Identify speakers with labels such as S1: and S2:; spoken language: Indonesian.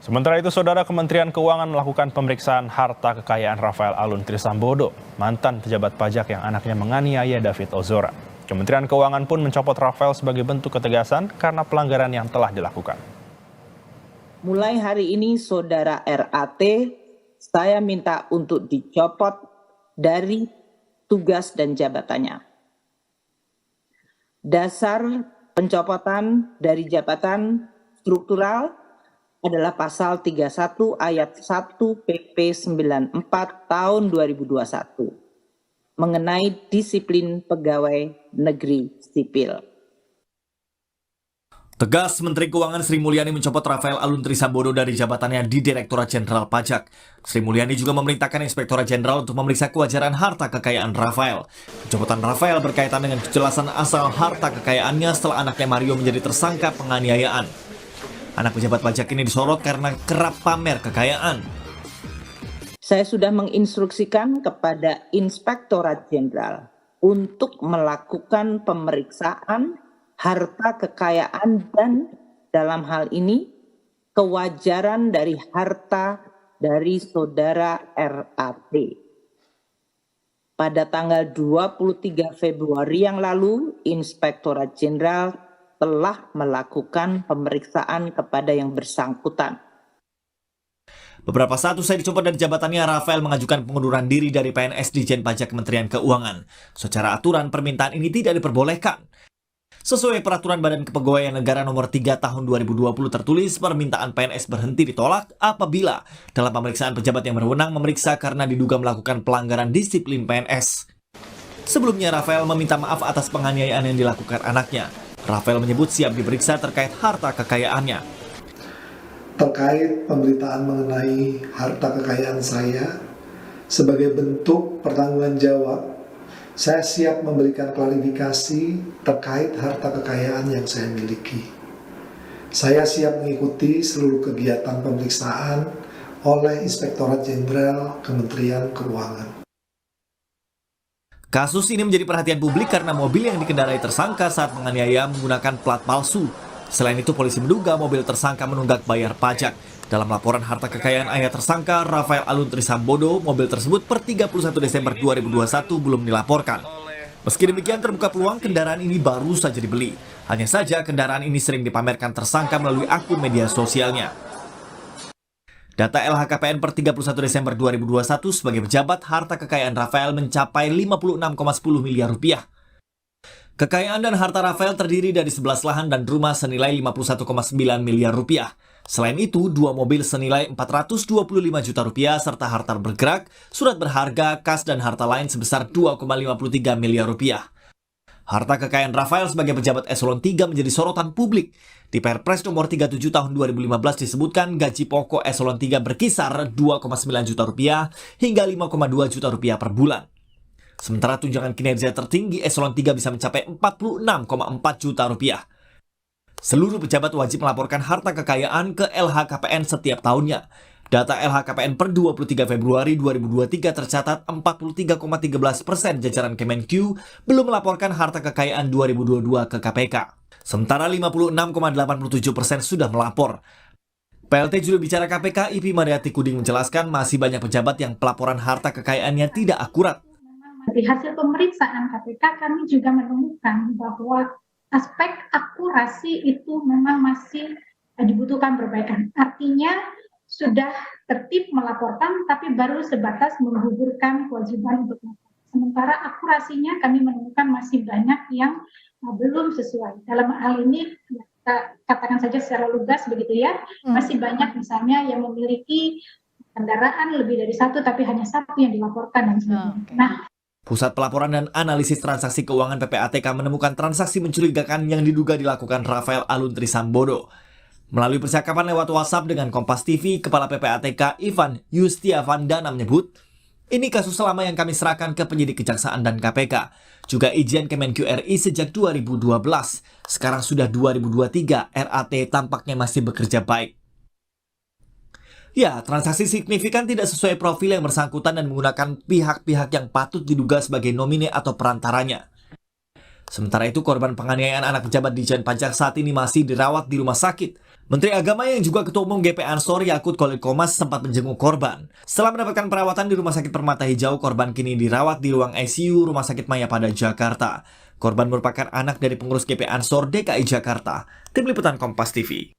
S1: Sementara itu, Saudara, Kementerian Keuangan melakukan pemeriksaan harta kekayaan Rafael Alun Trisambodo, mantan pejabat pajak yang anaknya menganiaya David Ozora. Kementerian Keuangan pun mencopot Rafael sebagai bentuk ketegasan karena pelanggaran yang telah dilakukan.
S2: Mulai hari ini, Saudara RAT, saya minta untuk dicopot dari tugas dan jabatannya. Dasar pencopotan dari jabatan struktural adalah pasal 31 ayat 1 PP 94 tahun 2021 mengenai disiplin pegawai negeri sipil.
S3: Tegas, Menteri Keuangan Sri Mulyani mencopot Rafael Alun Trisambodo dari jabatannya di Direktorat Jenderal Pajak. Sri Mulyani juga memerintahkan Inspektorat Jenderal untuk memeriksa kewajaran harta kekayaan Rafael. Pencopotan Rafael berkaitan dengan kejelasan asal harta kekayaannya setelah anaknya Mario menjadi tersangka penganiayaan. Anak pejabat pajak ini disorot karena kerap pamer kekayaan.
S2: Saya sudah menginstruksikan kepada Inspektorat Jenderal untuk melakukan pemeriksaan harta kekayaan dan dalam hal ini kewajaran dari harta dari Saudara RAT. Pada tanggal 23 Februari yang lalu, Inspektorat Jenderal telah melakukan pemeriksaan kepada yang bersangkutan.
S3: Beberapa saat usai dicopot dari jabatannya, Rafael mengajukan pengunduran diri dari PNS Ditjen Pajak Kementerian Keuangan. Secara aturan, permintaan ini tidak diperbolehkan. Sesuai Peraturan Badan Kepegawaian Negara Nomor 3 Tahun 2020 tertulis, permintaan PNS berhenti ditolak apabila dalam pemeriksaan pejabat yang berwenang memeriksa karena diduga melakukan pelanggaran disiplin PNS. Sebelumnya, Rafael meminta maaf atas penganiayaan yang dilakukan anaknya. Rafael menyebut siap diperiksa terkait harta kekayaannya.
S4: Terkait pemberitaan mengenai harta kekayaan saya, sebagai bentuk pertanggungan jawab, saya siap memberikan klarifikasi terkait harta kekayaan yang saya miliki. Saya siap mengikuti seluruh kegiatan pemeriksaan oleh Inspektorat Jenderal Kementerian Keuangan.
S3: Kasus ini menjadi perhatian publik karena mobil yang dikendarai tersangka saat menganiaya menggunakan plat palsu. Selain itu, polisi menduga mobil tersangka menunggak bayar pajak. Dalam laporan harta kekayaan ayah tersangka, Rafael Alun Trisambodo, mobil tersebut per 31 Desember 2021 belum dilaporkan. Meski demikian, terbuka peluang kendaraan ini baru saja dibeli. Hanya saja kendaraan ini sering dipamerkan tersangka melalui akun media sosialnya. Data LHKPN per 31 Desember 2021 sebagai pejabat, harta kekayaan Rafael mencapai 56,10 miliar rupiah. Kekayaan dan harta Rafael terdiri dari 11 lahan dan rumah senilai 51,9 miliar rupiah. Selain itu, 2 mobil senilai 425 juta rupiah serta harta bergerak, surat berharga, kas dan harta lain sebesar 2,53 miliar rupiah. Harta kekayaan Rafael sebagai pejabat eselon 3 menjadi sorotan publik. Di Perpres nomor 37 tahun 2015 disebutkan gaji pokok eselon 3 berkisar 2,9 juta rupiah hingga 5,2 juta rupiah per bulan. Sementara tunjangan kinerja tertinggi eselon 3 bisa mencapai 46,4 juta rupiah. Seluruh pejabat wajib melaporkan harta kekayaan ke LHKPN setiap tahunnya. Data LHKPN per 23 Februari 2023 tercatat 43,13% jajaran Kemenq belum melaporkan harta kekayaan 2022 ke KPK. Sementara 56,87% sudah melapor. PLT juru bicara KPK Ipi Mariati Kuding menjelaskan masih banyak pejabat yang pelaporan harta kekayaannya tidak akurat.
S5: Di hasil pemeriksaan KPK kami juga menemukan bahwa aspek akurasi itu memang masih dibutuhkan perbaikan. Artinya sudah tertib melaporkan, tapi baru sebatas menggugurkan kewajiban untuk melaporkan. Sementara akurasinya kami menemukan masih banyak yang belum sesuai. Dalam hal ini, kita katakan saja secara lugas begitu ya, masih banyak misalnya yang memiliki kendaraan lebih dari satu, tapi hanya satu yang dilaporkan dan sebagainya. Nah,
S3: Pusat Pelaporan dan Analisis Transaksi Keuangan PPATK menemukan transaksi mencurigakan yang diduga dilakukan Rafael Alun Trisambodo. Melalui percakapan lewat WhatsApp dengan Kompas TV, Kepala PPATK Ivan Yustiavandana menyebut, ini kasus lama yang kami serahkan ke penyidik Kejaksaan dan KPK. Juga izin Kemenq RI sejak 2012. Sekarang sudah 2023, RAT tampaknya masih bekerja baik. Ya, transaksi signifikan tidak sesuai profil yang bersangkutan dan menggunakan pihak-pihak yang patut diduga sebagai nomine atau perantaranya. Sementara itu, korban penganiayaan anak pejabat Ditjen Pajak saat ini masih dirawat di rumah sakit. Menteri Agama yang juga Ketua Umum GP Ansor Yakut Khalil Qomas sempat menjenguk korban. Setelah mendapatkan perawatan di Rumah Sakit Permata Hijau, korban kini dirawat di ruang ICU Rumah Sakit Mayapada, Jakarta. Korban merupakan anak dari pengurus GP Ansor DKI Jakarta. Tim Liputan Kompas TV.